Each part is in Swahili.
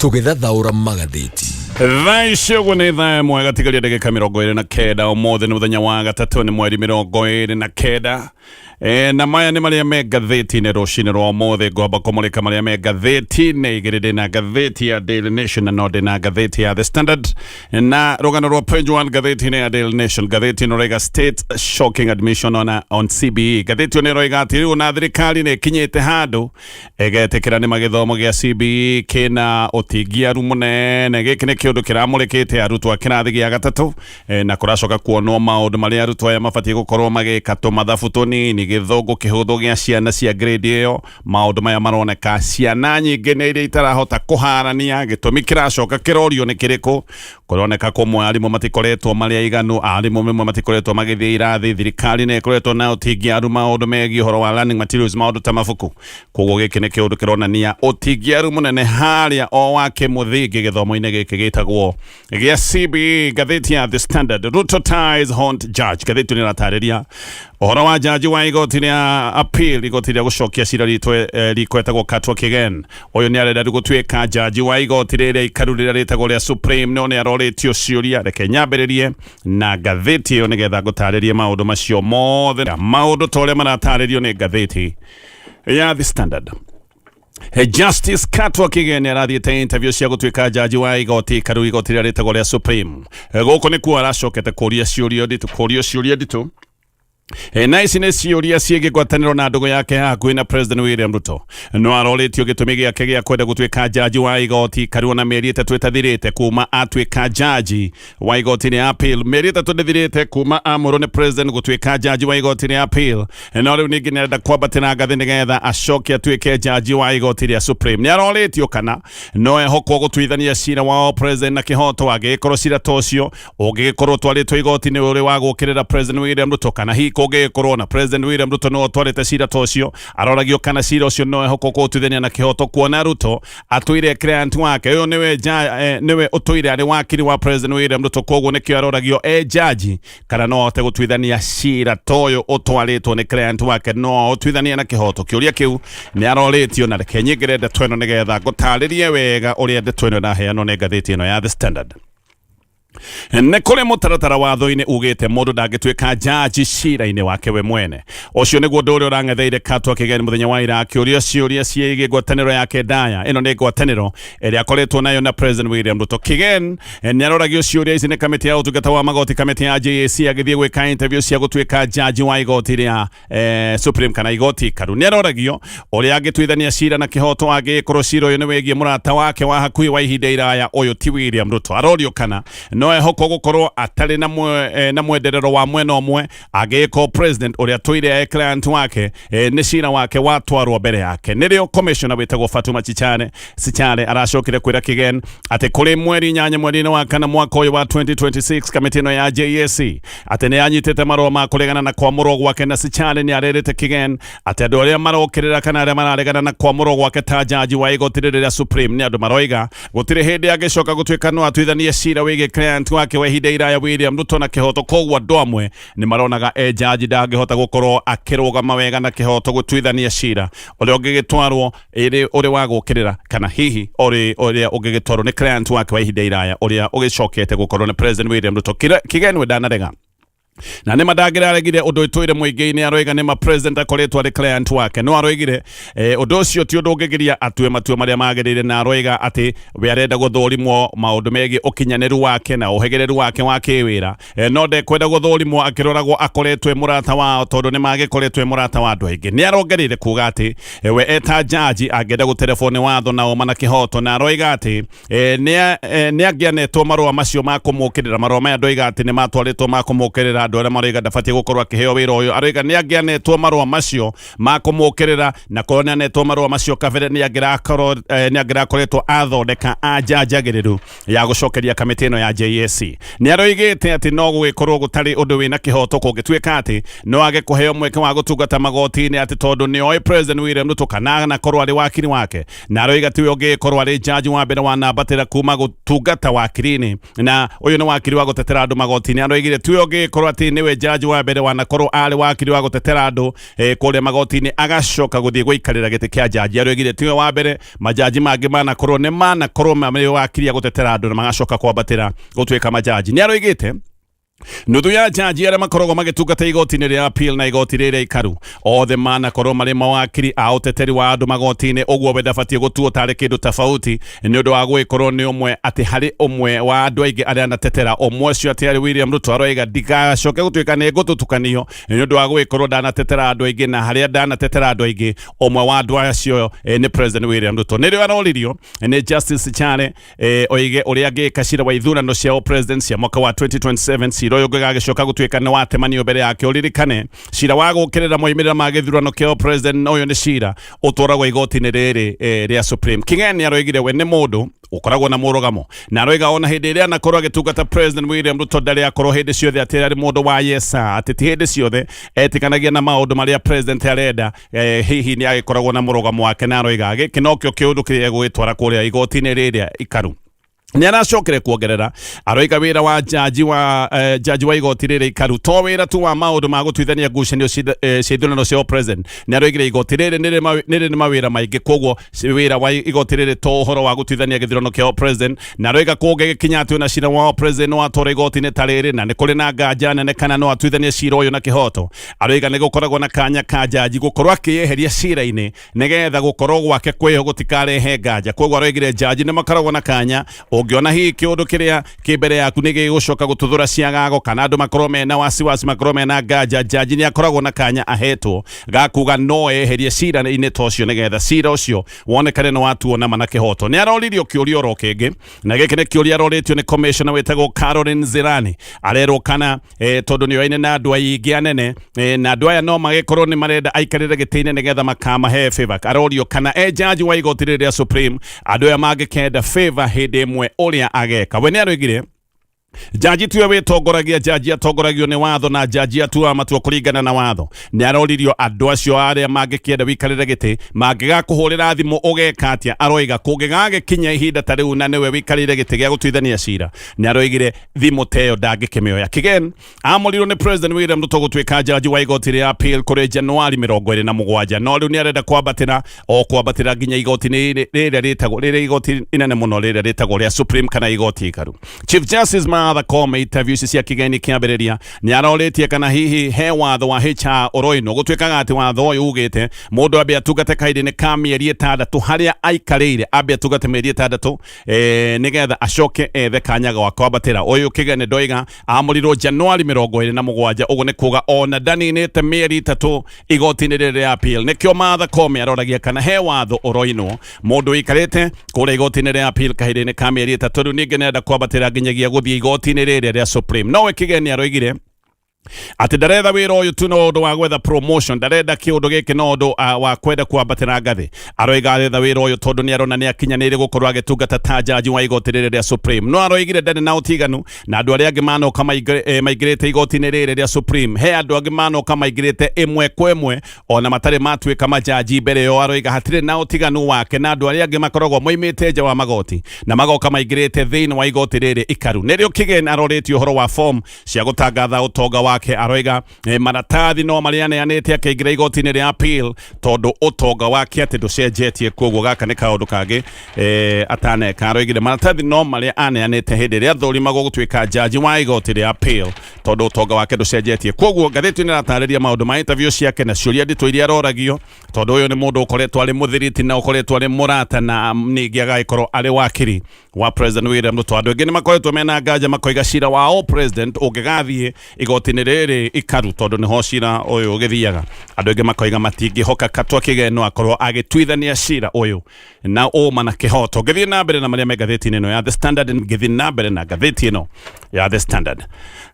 Tũgĩthathaũra magathĩti. Thaa icio nĩ thaa ĩmwe gatigaria ndagĩka 29 ũmũthĩ nĩ mũthenya wa gatatũ nĩ mweri 29 na maya nĩ marĩa me ngathĩti-inĩ rũcinĩ rwa ũmũthĩ ngwamba kũmũrĩka marĩa me ngathĩti-inĩ igĩrĩ ndĩna ngathĩti ya Daily Nation na no ndĩna ngathĩti ya The Standard na rũgano rwa page 1 ngathĩti-inĩ ya Daily Nation ngathĩti-inĩ roiga state shocking admission on CBE ngathĩti nĩ roiga atĩ rĩu na thirikari nĩ kinyĩte handũ ĩgetĩkĩra nĩ magĩthomo gĩa CBE kĩna ũtingiaru mũnene gĩkĩ nĩ kĩũndũ kĩramũrĩkĩte arutwo a kĩrathi gĩa gatatũ na kũracoka kuonwo maũndũ marĩa arutwo aya mabatiĩ gũkorwo magĩka tũmathabu tũnini gĩthũngũ kĩhũthũ gĩa ciana cia grade ĩyo maũndũ maya maroneka ciana nyingĩ nĩ iria itarahota kũharania gĩtũmi kĩracoka kĩrorio nĩ kĩrĩkũ kũroneka kũmwe arimũ matikoretwo marĩ aiganu arimũ mĩmwe matikoretwo magĩthiĩ irathi thirikari nĩ ĩkoretwo na ũtingiaru maũndũ megiĩ ũhoro wa learning materials maũndũ ta mabuku koguo gĩkĩ nĩ kĩũndũ kĩronania ũtingiaru mũnene harĩa o wa kĩmũthingi gĩthomo-inĩ gĩkĩ gĩtagwo gĩa CBE ngathĩti ya The Standard Ruto ties haunt judge ngathĩti nĩ ratarĩria ũhoro wa jaji wa igoti rĩa appeal igoti rĩa gũcokia cira rĩkwetagwo Katwa Kigen ũyũ nĩ arenda gũtuĩka jaji wa igoti rĩrĩa ikaru rĩrĩa rĩtagwo rĩa Supreme no nĩ aroretio ciũria reke nyambĩrĩrie na ngathĩti ĩyo nĩgetha ngũtarĩrie maũndũ macio mothe maũndũ ta ũrĩa maratarĩrio nĩ ngathĩti ya The Standard. Justice Katwa Kigen arathiĩte interview cia gũtuĩka jaji wa igoti ikaru igoti rĩrĩa rĩtagwo rĩa Supreme gũkũ nĩkuo aracokete kũria ciũria nditũ na ici nĩ ciũria ciĩgiĩ ngwatanĩro na ndũgũ yake hakuhĩ na President William Ruto no aroretio gĩtũmi gĩake gĩa kwenda gũtuĩka jaji wa igoti ikaru na mĩeri ĩtatũ ĩtathirĩte kuma atuĩka jaji wa igoti rĩa appeal mĩeri ĩtatũ ndĩthirĩte kuma amũrwo nĩ President gũtuĩka jaji wa igoti rĩa appeal no rĩu ningĩ nĩarenda kwambatĩra ngathĩ nĩgetha acoke atuĩke jaji wa igoti rĩa Supreme nĩ aroretio kana no ehokwo gũtuithania cira wao President na kĩhoto angĩgĩkorwo cira ta ũcio ũngĩgĩkorwo twarĩtwo igoti-inĩ ũrĩ wa gũkĩrĩra President William Ruto kana koge corona President William Ruto no twarĩte cira tocio aroragio kana cira ũcio no ehoko gũtuithania na kĩhoto kuona Ruto atũire client wake ũyũ nĩwe ũtũire arĩ wakiri wa President William Ruto koguo nĩkĩo aroragio jaji kana no ahote gũtuithania cira toyo ũtwarĩtwo nĩ client wake no ũtuithania na kĩhoto kĩũria kĩu nĩ aroretio na reke nyingĩre ndeto ĩno nĩgetha ngũtarĩrie wega ũrĩa ndeto ĩno ĩraheanwo nĩ ngathĩti ĩno ya The Standard. Nĩ kũrĩ mũtaratara watho-inĩ ugĩte mũndũ ndangĩtuĩka jaji cira-inĩ wake we mwene ũcio nĩguo ũndũ ũrĩa ũrang'etheire Katwa Kigen mũthenya wa ira akĩũria ciũria ciĩgiĩ ngwatanĩro yake ndaya ĩno nĩ ngwatanĩro ĩrĩa akoretwo nayo na President William Ruto. Kigen nĩ aroragio ciũria ici nĩ kamĩtĩ ya ũtungata wa magoti kamĩtĩ ya JAC agĩthiĩ gwĩka interview cia gũtuĩka jaji wa igoti rĩa Supreme kana igoti ikaru nĩ aroragio ũrĩa angĩtuithania cira na kĩhoto angĩkorwo cira ũyũ nĩ wĩgiĩ mũrata wake wa hakuhĩ wa ihinda iraya ũyũ ti William Ruto arorio kana no ehoko gũkorwo atarĩ na mwenderero wa mwena ũmwe agĩko President ũrĩa tũire client wake nĩ cira wake watwarwo mbere yake nĩrĩo commissioner wĩtagwo Fatuma Sichale aracokire kwĩra Kigen atĩ kũrĩ mweri 8 mweri-inĩ wa kana mwaka ũyũ wa 2026 kamĩtĩ ĩno ya JAC atĩ nĩ anyitĩte marũa ma kũregana na kwamũrwo gwake na Sichale nĩ arerĩte Kigen atĩ andũ arĩa marokĩrĩra kana arĩa mararegana na kwamũrwo gwake ta jaji wa igoti rĩrĩa Supreme nĩ andũ maroiga gũtirĩ hĩndĩ angĩcoka gũtuĩka no atuithanie cira wĩgiĩ client wake wa ihinda iraya William Ruto na kĩhoto koguo andũ amwe nĩ maronaga jaji ndangĩhota gũkorwo akĩrũgama wega na kĩhoto gũtuithania cira ũrĩa ũngĩgĩtwarwo ũrĩ wa gũkĩrĩra kana hihi ũrĩa ũngĩgĩtwarwo nĩ client wake wa ihinda iraya ũrĩa ũgĩcokete gũkorwo nĩ President William Ruto. Kigen we ndanarega na nĩ mandangĩraregire ũndũ ũtũire mũingĩ-inĩ aroiga nĩ President akoretwo arĩ client wake no aroigire ũndũ ũcio ti ũndũ ũngĩgiria atue matua marĩa magĩrĩire na aroiga atĩ we arenda gũthũrimwo maũndũ megiĩ ũkinyanĩru wake na ũhĩgĩrĩru wake wa kĩwĩra no ndekwenda gũthũrimwo akĩroragwo akoretwo mũrata wao tondũ nĩ magĩkoretwo mũrata wa andũ aingĩ nĩ arongereire kuga atĩ we eta jaji angĩenda gũterebwo nĩ watho na ũma na kĩhoto na aroiga atĩ nĩ angĩanetwo marũa macio ma kũmũkĩrĩra marũa maya ndoiga atĩ nĩ matwarĩtwo ma kũmũkĩrĩra andũ arĩa maraiga ndabatiĩ gũkorwo akĩheo wĩra ũyũ aroiga nĩ angĩanetwo marũa macio ma kũmũkĩrĩra na korwo nĩ anetwo marũa macio kabere nĩ angĩrakoretwo athondeka ajanjagĩrĩru ya gũcokeria kamĩtĩ ĩno ya JAC nĩ aroigĩte atĩ no gũgĩkorwo gũtarĩ ũndũ wĩna kĩhoto kũngĩtuĩka atĩ no age kũheo mweke wa gũtungata magoti-inĩ atĩ tondũ nĩ oĩ President William Ruto kana nakorwo arĩ wakiri wake na aroiga tiwe ũngĩkorwo arĩ jaji wa mbere wanambatĩra kuma gũtungata wakiri-inĩ na ũyũ nĩ wakiri wa gũtetera andũ magoti-inĩ aroigire tiwe ũngĩkorwo ati niwe jaji wa mbere wanakorwo ari wakiri wa gutetera andu kuria magoti-ini agacoka guthie guikarira giti kia jaji arigire tiwe wa mbere majaji mangi manakorwo ni manakorwo me wakiri ya gutetera andu na magacoka kwambatira gutwika majaji ni arigite nuthu ya jaji aria makoragwo magitungata igoti-ini ria appeal na igoti riria ikaru othe manakorwo mari mawakiri a uteteri wa andu magoti-ini uguo we ndabatie gutuo tari kindu tofauti ni undu wa gwikorwo ni umwe ati hari umwe wa andu aingi aria anatetera umwe cio ati ari William Ruto aroiga ndigacoke gutwika ni ngututukanio ni undu wa gwikorwo ndanatetera andu aingi na haria ndanatetera andu aingi umwe wa andu acio ni President William Ruto nirio aroririo ni Justice Chale oige uria angika cira wa ithurano cia president cia mwaka wa 2027 royo gagicoka gutwika ni watemanio mbere yake uririkane cira wa gukirira moimirira ma githurano kio president uyu ni cira utwaragwo igoti-ini riri ria Supreme Kigeni aroigire we ni mundu ukoragwo na murugamo na aroiga ona hindi iria anakorwo agitungata President William Ruto ndari akorwo hindi ciothe ati ari mundu wa yesa ati ti hindi ciothe etikanagia na maundu maria president arenda hihi ni agikoragwo na murugamo wake na aroiga giki nokio kiundu kiria gwitwara kuria igoti-ini riria ikaru ni aracokere kuongerera aroiga wira wa jaji wa igoti riri ikaru to wira tu wa maundu ma gutwithania ngucanio cia ithurano cia president ni aroigire igoti riri niri ni mawira maingi koguo wira wa igoti riri to uhoro wa gutwithania githurano kia president na aroiga kuge gikinya ati na cira wa president no atore igoti-ini tariri na ni kuri na nganja nene kana no atwithania cira uyu na kihoto aroiga ni gukoragwo na kanya ka jaji gukorwo akiyeheria cira-ini nigetha gukorwo gwake kwiho gutikarehe nganja koguo aroigire jaji ni makoragwo na kanya ungiona hi kiundu kiria kimbere yaku ni gigucoka gututhura ciagago kana andu makorwo mena wasiwasi makorwo mena nganja jaji ni akoragwo na kanya ahetwo gakuga no eherie cira-ini tocio nigetha cira ucio wonekane no watuona mana kihoto ni aroririo kiuria ro kingi na giki ni kiuria aroritio ni commissioner wetagwo Caroline Zirani arerwo kana tondu ni oine na andu aingi anene na andu aya no magikorwo ni marenda aikarire giti-ini nigetha makamahe favor arorio kana jaji wa igoti riria Supreme andu aya mangikenda favor hindi imwe uria ageka we ni aroigire jaji tuwe witongoragia jaji atongoragio ni watho na jaji atua matua kuringana na watho ni aroririo andu acio aria mangikienda wikarire giti mangiga kuhurira thimu ugeka atia aroiga kungiga kinya ihinda ta riu na niwe wikarire giti gia gutwithania cira ni aroigire thimu teo ndangikimioya kigen amurirwo ni President William Ruto gutwika jaji wa igoti ria appeal kuri Januari 27 no riu ni arenda kwambatira nginya igoti-ini riria ritagwo riria igoti inene muno riria ritagwo ria Supreme kana igoti ikaru Chief Justice Martha Koome interviews cia kigeni kiambiriria ni aroritie kana hihi he watho wa HR oroino gutwikaga ati watho uyu ugite mundu ambe atungate kahinda-ini ka mieri 6 haria aikarire ambe atungate mieri 6 nigetha acoke ethe kanya ga kwambatira uyu kigeni ndoiga amurirwo Januari 27 uguo ni kuga ona ndaninite mieri 3 igoti-ini riria appeal nikio Martha Koome aroragia kana he watho oroino mundu ikarite kuria igoti-ini riria appeal kahinda-ini ka mieri 3 riu ningi nenda kwambatira nginyagia guthie igoti-ini riria ria Supreme no we kigeni aroigire ati ndaretha wira uyu tu no undu wa gwetha promotion ndarenda kiundu giki no undu wa kwenda kwambatira ngathi aroiga aretha wira uyu tondu ni arona ni akinyanire gukorwo agitungata ta jaji wa igoti riri ria Supreme no aroigire ndari na utiganu na andu aria angi manoka maigirite igoti-ini riri ria Supreme he andu angi manoka maigirite imwe kwa imwe ona matari matwika majaji mbere yo aroiga hatire na utiganu wake na andu aria angi makoragwo moimite nja wa magoti na magoka maigirite thiini wa igoti riri ikaru nirio kigeni aroritio horo wa form cia gutangatha utonga wake aroiga maratathi no mariane anete akaigira igoti-ini ria appeal tondu utonga wake ati nducenjetie koguo gaka ni kaundu kangi ataneka aroigire maratathi no maria aneanete hindi ria thurimago gutwika jaji wa igoti ria appeal tondu utonga wake nducenjetie koguo ngathiti ni ratariria maundu ma interview ciake na ciuria nditu iria aroragio tondu uyu ni mundu ukoretwo ari muthiriti na ukoretwo ari murata na ningi agaikorwo ari wakiri wa President William Ruto andu angi ni makoretwo mena nganja makoiga cira wa president ungigathie igoti-ini riri ikaru tondu niho cira uyu ugithiaga andu angi makoiga matingihoka katwa kigeno akorwo agitwithania cira uyu na uma na kihoto ngithie na mbere na maria me ngathiti-ini ino ya The Standard ngithie na mbere na ngathiti ino ya The Standard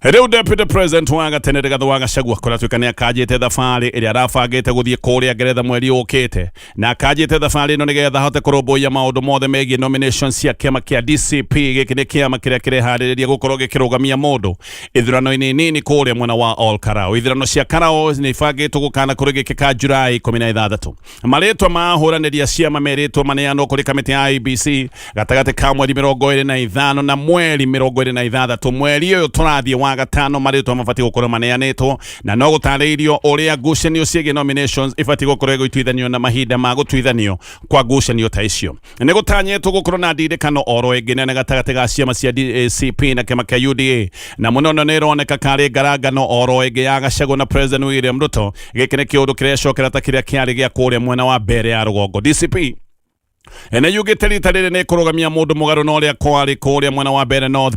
riu Deputy President wa gatene Rigathi wa Gachagua kuratwika ni akajite thabari iria arabangite guthie kuria Ngeretha mweri ukite na akajite thabari ino nigetha hote kurumbuia maundu mothe megie nominations cia kiama kia DCP giki ni kiama kiria kirehariria gukorwo gikirugamia mundu ithurano-ini nini kuria mwena wa All Karau ithurano cia Karau ni ibangitwo gukana kuri giki ka Julai 16 maritwa mahuraniria ciama meritwo maneano kuri kamiti ya IEBC gatagate ka mweri 25 na mweri 26 mweri uyu turathie wa gatano maritwa mabati gukorwo maneanetwo na no gutariirio uria ngucanio ciĩgiĩ nominations ibati gukorwo gutuithanio na mahinda ma gutuithanio kwa ngucanio ta icio ni gutanyetwo gukorwo na ndirikano oro ingĩ gatagate ga ciama cia DCP na kĩama kĩa UDA na muno nĩ roneka karĩ ngarangano oro ingĩ ya Gachagua na President William Ruto gĩkĩ nĩ kĩũndũ kĩrecokera ta kĩrĩa kĩarĩ gĩa kũrĩa mwena wa mbere ya rũgongo DCP ene yugite rita rĩrĩ nĩ kũrũgamia mũndũ mũgarũ na ũrĩa kwarĩ kũrĩa mwena wa mbere north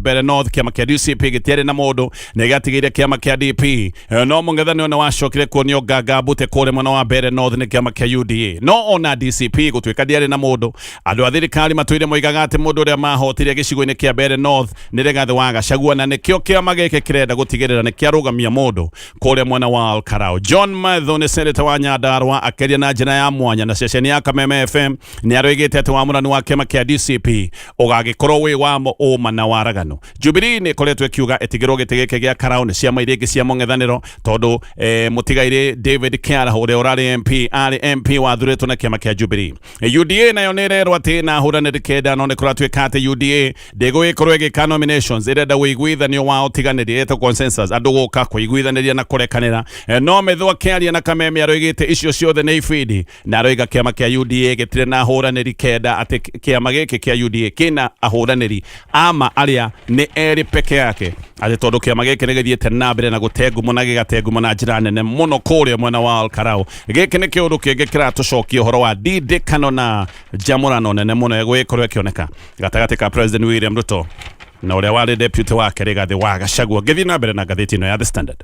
kĩama kĩa DCP gĩtiarĩ na mũndũ na gĩatigĩire kĩama kĩa DP no mũng'ethanĩro nĩ wacokire kuonio ngangambute kũrĩa mwena wa mbere north nĩ kĩama kĩa UDA no ona DCP gũtuĩka ndiarĩ na mũndũ andũ a thirikari matwĩre moigaga atĩ mũndũ ũrĩa mahotire gĩcigo-inĩ kĩa mbere north nĩ Rigathĩ wa Gachagua na nĩkĩo kĩama gĩkĩ kĩrenda gũtigĩrĩra nĩ kĩarũgamia mũndũ kũrĩa mwena wa Olkarau. John Matho nĩ seneta wa Nyandarua akĩaria na njĩra ya mwanya na ceceni ya KAMEME FM nĩ arũigĩte atĩ wamũrani wa kĩama kĩa DCP ũgagĩkorwo wĩ wa ũma na waragano. Jubilee nĩ ĩkoretwo ĩkiuga ĩtigĩrwo gĩtĩ gĩkĩ gĩa Karau nĩ ciama iria ingĩ cia mũng'ethanĩro tondũ mũtigairĩ David Kĩara ũrĩa ũrarĩ MP wathurĩtwo na kĩama kĩa Jubilee. UDA nayo nĩ ĩrerwo atĩ na ahũranĩri kenda no nĩ kũratuĩka atĩ UDA ndĩgũgĩkorwo ĩgĩka nominations ĩrenda wĩiguithanio wa ũtiganĩri etwo consensus andũ gũka kũiguithanĩria na kũrekanĩra no Methũ akĩaria na KAMEME aroigĩte icio ciothe nĩ ibindi na aroiga kĩama kĩa UDA gĩtirĩ na ahũranĩri kenda atĩ kĩama gĩkĩ kĩa UDA kĩna ahũranĩri ama arĩa nĩ erĩ peke yake atĩ tondũ kĩama gĩkĩ nĩ gĩthiĩte na mbere na gũte ngumo na gĩgate ngumo na njĩra nene mũno kũrĩa mwena wa Olkarau. Gĩkĩ nĩ kĩũndũ kĩngĩ kĩratũcokia ũhoro wa ndindĩkano na njamũrano nene mũno ĩgũgĩkorwo ĩkĩoneka gatagatĩ ka President William Ruto na ũrĩa warĩ deputy wake Rigathĩ wa Gachagua. Gĩthiĩ na mbere na ngathĩti ĩno ya The Standard.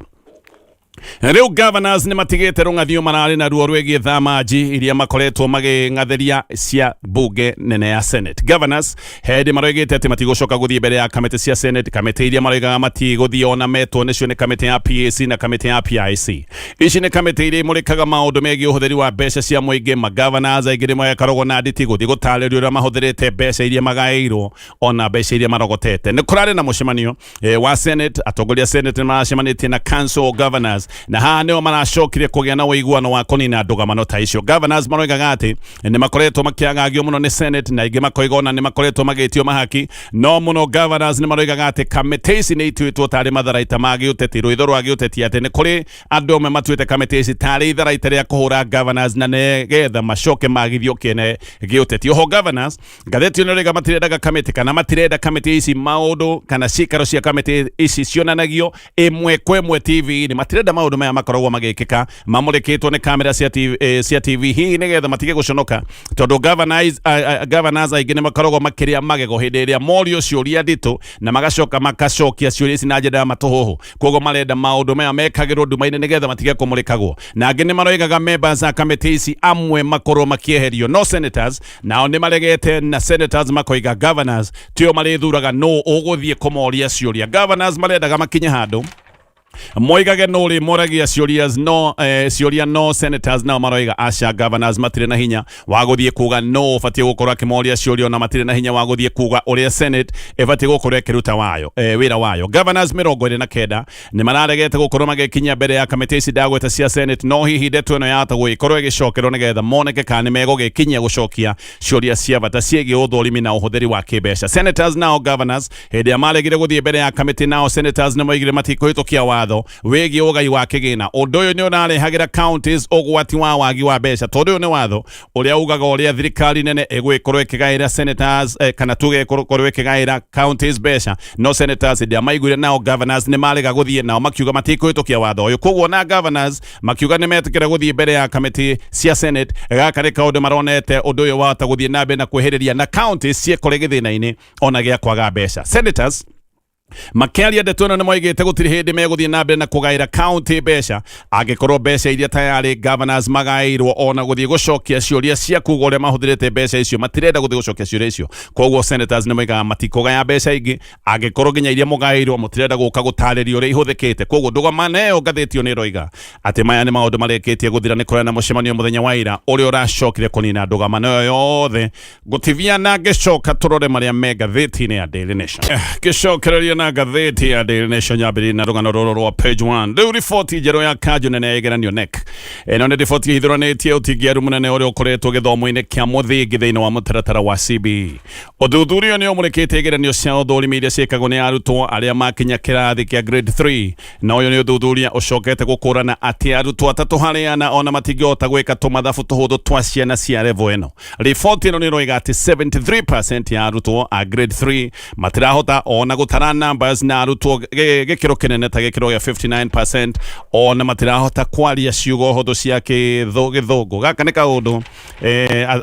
Rĩu governors nĩ matigĩte rũng'athio mararĩ na ruo rwĩgiĩ thamaji iria makoretwo magĩng'athĩria cia bunge nene ya Senate. Governors hĩndĩ maroigĩte atĩ matigũcoka gũthiĩ mbere ya kamĩtĩ cia Senate, kamĩtĩ iria maroigaga matigũthiĩ ona metwo nĩcio nĩ kamĩtĩ ya PAC na kamĩtĩ ya PIC. Ici nĩ kamĩtĩ iria imũrĩkaga maũndũ megiĩ ũhũthĩri wa mbeca cia mũingĩ. Governors aingĩ nĩ makoragwo na nditi gũthiĩ gũtarĩrio ũrĩa mahũthĩrĩte mbeca iria magaĩirwo ona mbeca iria marogotete. Nĩ kũrarĩ na mũcemanio wa Senate, atongoria Senate nĩ maracemanĩtie na Council of Governors na haha nĩo maracokire kũgĩa na ũiguano wa kũnina ndũgamano ta icio. Governors maroigaga atĩ nĩ makoretwo makĩagagio mũno nĩ Senate na ingĩ makoiga ona nĩ makoretwo magĩtio mahaki no mũno governors nĩ maroigaga atĩ kamĩtĩ ici nĩ ituĩtwo tarĩ matharaita ma gĩũteti, rũitho rwa gĩũteti atĩ nĩ kũrĩ andũ amwe matuĩte kamĩtĩ ici tarĩ itharaita rĩa kũhũra governors na nĩgetha macoke magithio kĩene gĩũteti. Oho governors ngathĩti ĩno rĩga matirendaga kamĩtĩ kana matirenda kamĩtĩ ici maũndũ kana cikaro cia kamĩtĩ ici cionanagio ĩmwe kwa ĩmwe TV-inĩ. Matirenda maũndũ maya makoragwo magĩkĩka mamũrĩkĩtwo nĩ kamera cia TV hihi nĩgetha matige gũconoka tondũ governors aingĩ nĩ makoragwo makĩrĩa magego hĩndĩ ĩrĩa morio ciũria nditũ na magacokia ciũria ici na njĩra ya matũhũhũ. Koguo marenda maũndũ maya mekagĩrwo nduma-inĩ nĩgetha matige kũmũrĩkagwo na angĩ nĩ maroigaga members a kamĩtĩ ici amwe makorwo makĩeherio no senators nao nĩ maregete na senators makoiga governors tio marĩthuraga no ũgũthiĩ kũmoria ciũria. Governors marendaga makinye handũ moigage no rĩ moragia ciũria no senators nao maroiga aca governors matirĩ na hinya wa gũthiĩ kuga no ũbatiĩ gũkorwo akĩmoria ciũria na matirĩ na hinya wa gũthiĩ kuga ũrĩa Senate ĩbatiĩ gũkorwo ĩkĩruta wĩra wayo. Governors 29 nĩ mararegete gũkorwo magĩkinyia mbere ya kamĩtĩ ici ndagweta cia Senate no hihi ndeto ĩno yatagwo ĩkorwo ĩgĩcokerwo nĩgetha moneke kana nĩ megũgĩkinyia gũcokia ciũria cia bata ciĩgiĩ ũthũrimi na ũhũthĩri wa kĩmbeca. Senators nao governors hĩndĩ ya maregire gũthiĩ mbere ya kamĩtĩ nao senators nĩ moigire matikũhĩtũkia watho wĩgiĩ ũgai wa kĩgĩna. Ũndũ ũyũ nĩ ũrarehagĩra counties ũgwati wa wagi wa mbeca tondũ ũyũ nĩ watho ũrĩa ugaga ũrĩa thirikari nene ĩgũgĩkorwo ĩkĩgaĩra senators kana tuge ĩkorwo ĩkĩgaĩra counties mbeca no senators hĩndĩ ya maiguire nao governors nĩ marega gũthiĩ nao makiuga matikũhĩtũkia watho ũyũ. Koguo na governors makiuga nĩ metĩkĩra gũthiĩ mbere ya kamĩtĩ cia Senate gaka nĩ kaũndũ maronete ũndũ ũyũ wahota gũthiĩ na mbere na kwĩhĩrĩria na counties ciĩkore gĩthĩna-inĩ ona gĩa kwaga mbeca. Senators makĩaria ndeto ĩno nĩ moigĩte gũtirĩ hĩndĩ megũthiĩ na mbere na kũgaĩra county mbeca angĩkorwo mbeca iria tayarĩ governors magaĩirwo ona gũthiĩ gũcokia ciũria cia kuga ũrĩa mahũthĩrĩte mbeca icio. Matirenda gũthiĩ gũcokia ciũria icio. Koguo senators nĩ moigaga matikũgaya mbeca ingĩ angĩkorwo nginya iria mũgaĩirwo mũtirenda gũka gũtarĩrio ũrĩa ihũthĩkĩte. Koguo ndũgamana ĩyo ngathĩti ĩyo nĩ ĩroiga atĩ maya nĩ maũndũ marĩkĩtie gũthira nĩ kũrĩa na mũcemanio mũthenya wa ira ũrĩa ũracokire kũnina ndũgamano ĩyo yothe gũtivia na ngĩcoka tũrore marĩa me ngathĩti-inĩ ya Daily Nation. Gĩcokereria goire na gatheti ya Daily Nation yabiri na rugano rwa page 1 riu riboti njeru ya kanju nene yegeranio NEC eno ni riboti hithuranĩtie ũtingiaru mũnene ũrĩa ũkoretwo gĩthomo-inĩ kĩa mũthingi thĩinĩ wa mũtaratara wa CBE. Ũthuthuria nĩ ũmũrĩkĩte igeranio cia ũthũrimi iria ciĩkagwo nĩ arutwo arĩa makinya kĩrathi kĩa grade 3 na ũyũ nĩ ũthuthuria ũcokete gũkũrana atĩ arutwo atatũ harĩ ana ona matingĩhota gwĩka tũmathabu tũhũthũ twa ciana cia level ĩno. Riboti ĩno nĩ ĩroiga atĩ 73% ya arutwo a grade 3 matirahota ona gũtara numbers na arutwo gĩkĩro kĩnene ta gĩkĩro gĩa 59% ona matirahota kwaria ciugo hũthũ cia gĩthũngũ. Gaka nĩ kaũndũ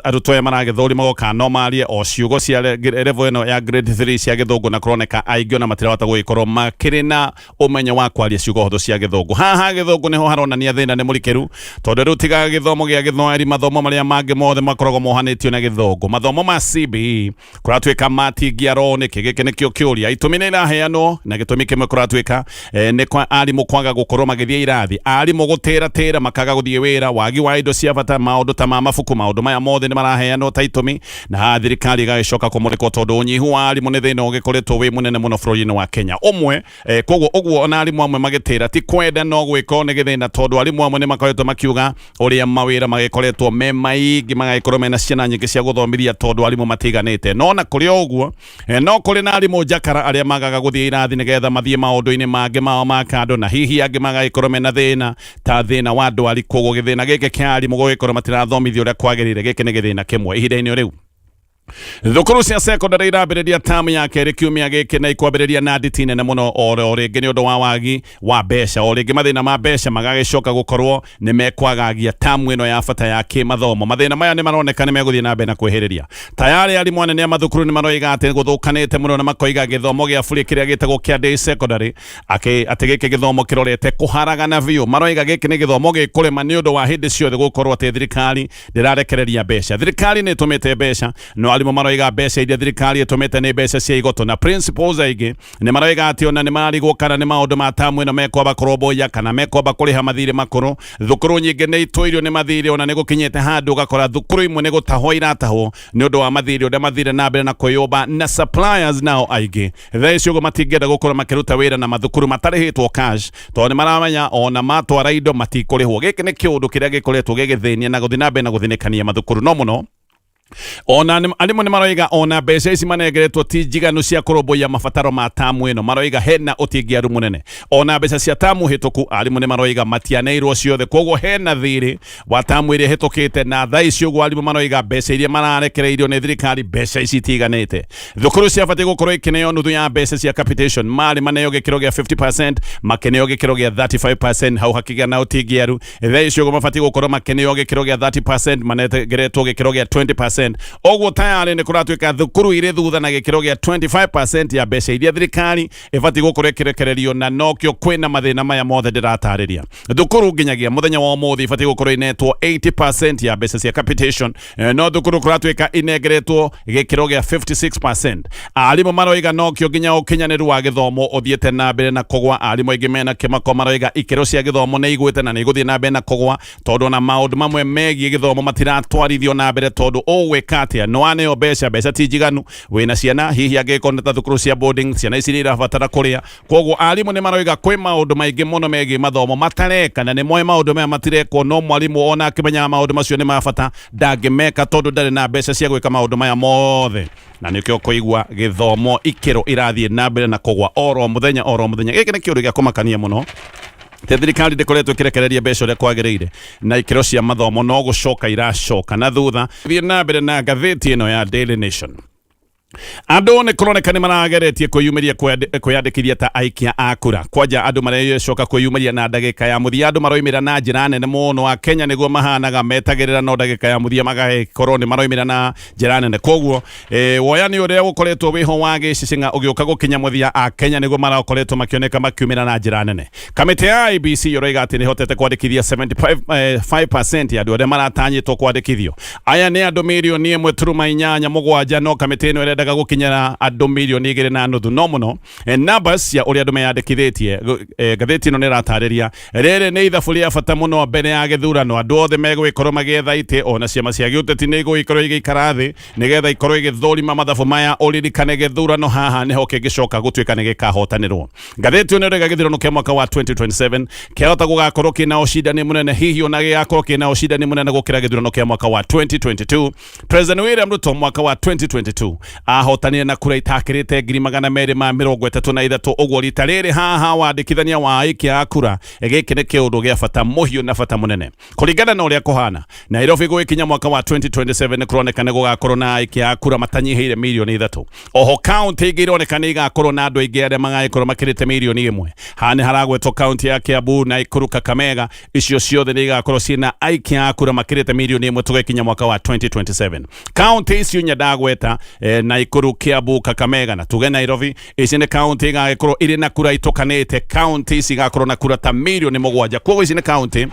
arutwo aya maragĩthũrima goka no marie o ciugo cia level ĩno ya grade 3 cia gĩthũngũ na kũroneka aingĩ ona matirahota gũgĩkorwo makĩrĩ na ũmenyo wa kwaria ciugo hũthũ cia gĩthũngũ. Haha gĩthũngũ nĩho haronania thĩna nĩ mũrikĩru tondũ rĩu tiga gĩthomo gĩa gĩthweri mathomo marĩa mangĩ mothe makoragwo mohanĩtio na gĩthũngũ. Mathomo ma CBE kũratuĩka matingĩarwo nĩkĩ gĩkĩ nĩkĩo kĩũria. Itũmi nĩ iraheanwo na gĩtũmi kĩmwe kũratuĩka nĩ kwa arimũ kwaga gũkorwo magĩthiĩ irathi, arimũ gũtĩra makaga gũthiĩ wĩra, wagi wa indo cia bata, maũndũ ta ma mabuku, maũndũ maya mothe nĩ maraheanwo ta itũmi na haha thirikari ĩgagĩcoka kũmũrĩkwo tondũ ũnyihu wa arimũ nĩ thĩna ũgĩkoretwo wĩ mũnene mũno bũrũri-inĩ wa Kenya. Koguo ũguo ona arimũ amwe magĩtĩra ti kwenda no gwĩko nĩ gĩthĩna tondũ arimũ amwe nĩ makoretwo makiuga ũrĩa mawĩra magĩkoretwo me maingĩ magagĩkorwo mena ciana nyingĩ cia gũthomithia tondũ arimũ matiganĩte. No na kũrĩ ũguo no kũrĩ na arimũ njakara arĩa magaga gũthiĩ irathi nĩgetha mathiĩ maũndũ-inĩ mangĩ mao ma kando na hihi angĩ magagĩkorwo mena thĩna ta thĩna wa ndwari. Koguo gĩthĩna gĩkĩ kĩa arimũ gũgĩkorwo matirathomithio ũrĩa kwagĩrĩire gĩkĩ nĩ gĩthĩna kĩmwe ihinda-inĩ rĩu. Thukuru cia secondary irambĩrĩria tamu ya kerĩ kiumia gĩkĩ na ikwambĩrĩria na nditi nene mũno o rĩngĩ nĩ ũndũ wa wagi wa mbeca. O rĩngĩ mathĩna ma mbeca magagĩcoka gũkorwo nĩ mekwagagia tamu ĩno ya bata ya kĩmathomo. Mathĩna maya nĩ maroneka nĩ megũthiĩ na mbere na kwĩhĩrĩria. Tayari arimũ anene a mathukuru nĩ maroiga atĩ gũthũkanĩte mũno na makoiga gĩthomo gĩa bũrĩ kĩrĩa gĩtagwo kĩa day secondary atĩ gĩkĩ gĩthomo kĩrorete kũharagana biũ. Maroiga gĩkĩ nĩ gĩthomo gĩkũrema nĩ ũndũ wa hĩndĩ ciothe gũkorwo atĩ thirikari ndĩrarekereria mbeca. Thirikari nĩ ĩtũmĩte mbeca no arimũ maroiga mbeca iria thirikari ĩtũmĩte nĩ mbeca cia igoto na principals aingĩ nĩ maroiga atĩ ona nĩ marigwo kana nĩ maũndũ ma tamu ĩno mekwamba kũrũmbũiya kana mekwamba kũrĩha mathirĩ makũrũ. Thukuru nyingĩ nĩ itũirio nĩ mathirĩ ona nĩ gũkinyĩte handũ ũgakora thukuru imwe nĩ gũtahwo iratahwo nĩ ũndũ wa mathirĩ ũrĩa mathirĩ na mbere na kwĩyũmba na suppliers nao aingĩ thaa icio matingĩenda gũkorwo makĩruta wĩra na mathukuru matarĩhĩtwo cash tondũ nĩ maramenya ona matwara indo matikũrĩhwo. Gĩkĩ nĩ kĩũndũ kĩrĩa gĩkoretwo gĩgĩthĩnia na gũthiĩ na mbere na gũthinĩkania mathukuru no mũno. Ona arimũ nĩ maroiga ona mbeca ici manengeretwo ti njiganu cia kũrũmbũiya mabataro ma tamu ĩno. Maroiga hena ũtingiaru mũnene. Ona mbeca cia tamu hĩtũku arimũ nĩ maroiga matianeirwo ciothe, koguo hena thirĩ wa tamu ĩrĩa hĩtũkĩte na thaa ici ũguo arimũ maroiga mbeca iria mararekereirio nĩ thirikari mbeca ici itiganĩte. Thukuru ciabatiĩ gũkorwo ikĩneo nuthu ya mbeca cia capitation, marĩ maneo gĩkĩro gĩa 50% makeneo gĩkĩro gĩa 35%. Hau hakĩgĩa na ũtingiaru. Thaa ici ũguo mabatiĩ gũkorwo makeneo gĩkĩro gĩa 30% manengeretwo gĩkĩro gĩa 20%. Oguo tayari nĩ kũratuĩka thukuru irĩ thutha na gĩkĩro gĩa 25% ya mbeca iria thirikari ĩbatiĩ gũkorwo ĩkĩrekererio na nokĩo kwĩna mathĩna maya mothe ndĩratarĩria. Thukuru nginyagia mũthenya wa ũmũthĩ ĩbatiĩ gũkorwo inetwo 80% ya mbeca cia capitation no thukuru kũratuĩka inengeretwo gĩkĩro gĩa 56%. Arimũ maroiga nokĩo nginya ũkinyanĩru wa gĩthomo ũthiĩte na mbere na kũgwa. Arimũ aingĩ mena kĩmako maroiga ikĩro cia gĩthomo nĩ igwĩte na nĩ igũthiĩ na mbere na kũgwa tondũ ona maũndũ mamwe megiĩ gĩthomo matiratwarithio na mbere tondũ gwĩkatia no aneo mbeca ti njiganu. Wĩna ciana hihi angĩkorwo ta thukuru cia boarding ciana ici nĩ irabatara kũrĩa. Koguo arimũ nĩ maroiga kwĩ maũndũ maingĩ mũno megiĩ mathomo matareka na nĩ moe maũndũ maya matirekwo no mwarimũ ona akĩmenya maũndũ macio nĩ mabata ndangĩmeka tondũ ndarĩ na mbeca cia gwĩka maũndũ maya mothe. Na nĩkĩo kũigua gĩthomo ikĩro irathiĩ na mbere na kũgwa oro mũthenya. Gĩkĩ nĩ kĩũndũ gĩa kũmakania mũno. Thirikari ndĩkoretwo ĩkĩrekereria mbeca ũrĩa kwagĩrĩire na ikĩro cia mathomo no gũcoka iracoka na thutha. Thiĩ na mbere na ngathĩti ĩno ya Daily Nation. Andũ nĩ kũroneka nĩ marageretie kwĩyumĩria kwĩyandĩkithia ta aikia a kura. Kwanja andũ marecoka kwĩyumĩria na ndagĩka ya mũthia. Andũ maroimĩra na njĩra nene mũno. Akenya nĩguo mahanaga metagĩrĩra no ndagĩka ya mũthia magagĩkorwo nĩ maroimĩra na njĩra nene. Koguo woyani ũrĩa ũkoretwo wĩho wa gĩcicinga ũgĩũka gũkinya mũthia. Akenya nĩguo marakoretwo makĩoneka makiumĩra na njĩra nene. Kamĩtĩ ya IEBC yoiga atĩ nĩ hotete kwandĩkithia 75% ya andũ arĩa maratanyĩtwo kwandĩkithio. Aya nĩ andũ mirioni 1.8 no kamĩtĩ ĩno ĩrenda kwendaga gukinyira andu milioni 2.5 no muno numbers ya uria andu meyandikithitie ngathiti ino niratariria riri ni ithabu ria bata muno mbere ya githurano andu othe megwikorwo magietha ite ona ciama cia giuteti ni igwikorwo igikara thi nigetha ikorwo igithurima mathabu maya uririkane githurano haha niho kingicoka gutuika ni gikahotanirwo ngathiti ino rega githurano kia mwaka wa 2027 kiahota gugakorwo kina ucindani munene hihi ona gigakorwo kina ucindani munene gukira githurano kia mwaka wa 2022 President William Ruto mwaka wa 2022 ahotanire na kura itakirite 233 uguo rita riri haha wandikithania wa aikia a kura giki ni kiundu gia bata muhiu na bata munene kuringana na uria kuhana Nairobi gwikinya mwaka wa 2027 ni kuronekana gugakorwo na aikia a kura matanyihire milioni 3 oho county igironekana igakorwo na andu aingi aria magaikorwo makirite milioni 1 hani haragwetwo county ya Kiambu na Ikuru Kakamega icio ciothe ni igakorwo cina aikia a kura makirite milioni 1 tugekinya mwaka wa 2027 county icio nyadagweta na Ikuru Kiambu Kakamega na tuge Nairobi ici ni county igakorwo iri na kura itukanite county ici igakorwo na kura ta milioni 7 koguo ici ni county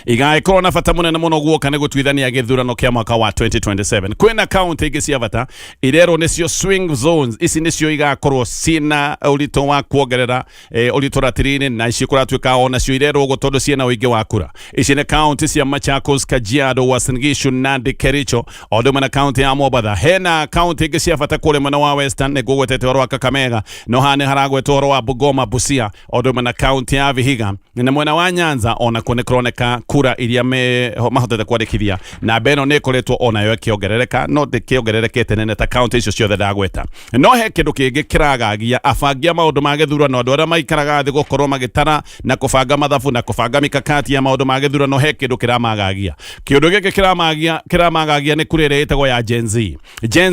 igaikorwo na bata munene muno guoka ni gutwithania githurano kia mwaka wa 2027 kwina county ingi cia bata irero nicio swing zones ici nicio igakorwo cina urito wa kuongerera urito ratirini na ici kuratuika ona cio irero gutondu ciena uingi wa kura ici ni county cia Machakos Kajiado Uasin Gishu Nandi Kericho oduma na county ya Mombasa hena county ingi cia bata kule mwena wa Western ni gugwetete oro wa Kakamega no hane haragwetwo oro wa Bungoma Busia oduma na county ya Vihiga na mwena wa Nyanza ona kuoneka kura iria mahotete kwandikithia na beno ne koretwo ona yo kiongerereka no kiongererekete nene ta county icio ciothe ndagweta no he kindu kingi kiragagia afangia maundu ma githurano andu aria maikaraga thi gukorwo magitara na kubanga mathabu na kubanga mikakati ya maundu ma githurano he kindu kiramagagia kiundu giki kiramagagia ni kurire itego ya Gen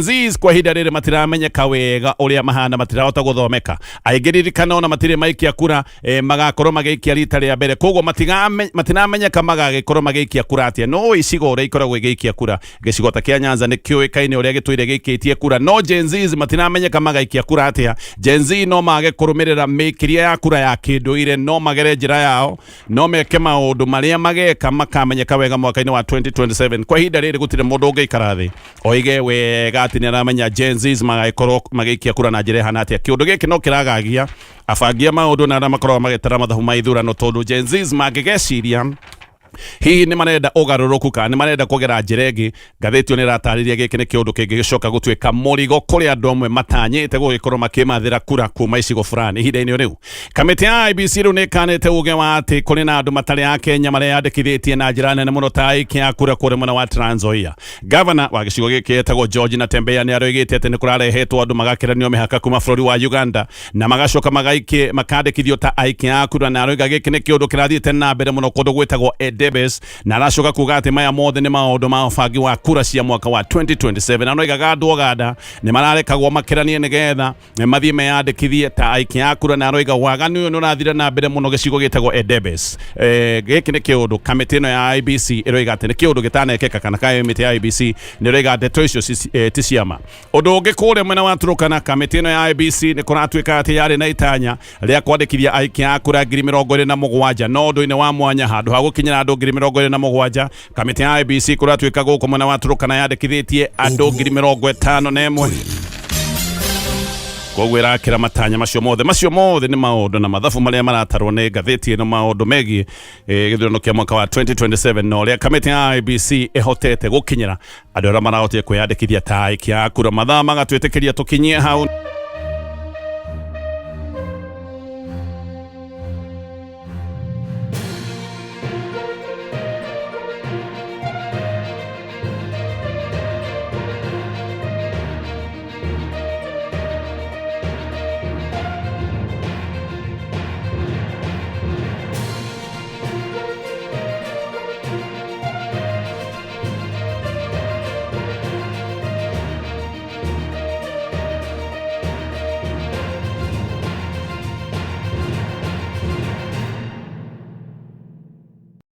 Z kwa hinda riri matiramenyeka wega uria mahana matirahota guthomeka aigiririkana ona matire maikia kura magakorwo magikia rita ria mbere koguo matinamenya magagĩkorwo magĩikia kura atia no icigo ũrĩa ikoragwo igĩikia kura gĩcigo ta kĩa Nyanza nĩ kĩũĩkaine ũrĩa gĩtũire gĩikĩtie kura no Gen Z matinamenyeka magaikia kura atia Gen Z no mage kũrũmĩrĩra mĩkĩria ya kura ya kĩndũire no magere njĩra yao no meke maũndũ marĩa mageka makamenyeka wega mwaka-inĩ wa 2027 kwa ihinda rĩrĩ gũtirĩ mũndũ ũngĩikara thĩ oige wega atĩ nĩaramenya Gen Z magagĩkorwo magĩikia kura na njĩra ihana atia kĩũndũ gĩkĩ no kĩragagia afangia maũndũ na arĩa makoragwo magĩtara mathabu ma ithurano tondũ Gen Z mangĩgeciria hihi ni marenda ugaruruku kana ni marenda kugera njiregi ngathitio ni ratariria giki ni kiundu kingigicoka gutuika murigo kuri andu amwe matanyite gugikorwo makimathira kura kuma icigo fulani ihinda-ini riu kamiti ya IBC riu ni kanite uge wa ati kuri na andu matari a Kenya mareyandikithitie na njira nene muno ta aikia kura kuri mwena wa Trans Nzoia governor wa gicigo giki etagwo George Natembeya ni aroigite ati ni kurarehetwo andu magakiranio mihaka kuma bururi wa Uganda na magacoka makandikithio ta aikia kura na aroiga giki ni kiundu kirathiite na mbere muno kundu gwitagwo na aracoka kuga ati maya mothe ni maundu ma ubangi wa kura cia mwaka wa 2027 anoigaga andu oganda ni mararekagwo makiranie nigetha mathie meyandikithie ta aikia kura na aroiga waganu uyu ni urathire na mbere muno gicigo gitagwo Edebes giki ni kiundu kamiti ino ya IBC iroiga ati ni kiundu gitanekeka kana kamiti ya IBC ni iroiga ndeto icio ti ciama undu ungi kure mwena wa Turukana kamiti ino ya IBC ni kuratuika ati yari na itanya ria kwandikithia aikia kura 27 no undu-ini wa mwanya handu ha gukinyira andu 27 kamiti ya IBC kuratuika guku mwena wa Turukana yandikithitie andu 51 koguo irakira matanya macio mothe ni maundu na mathabu maria maratarwo ni ngathiti ino maundu megie githurano kia mwaka wa 2027 no ria kamiti ya IBC ihotete gukinyira andu aria marahotire kwiyandikithia ta aikia kura mathaa magatwitikiria tukinyie hau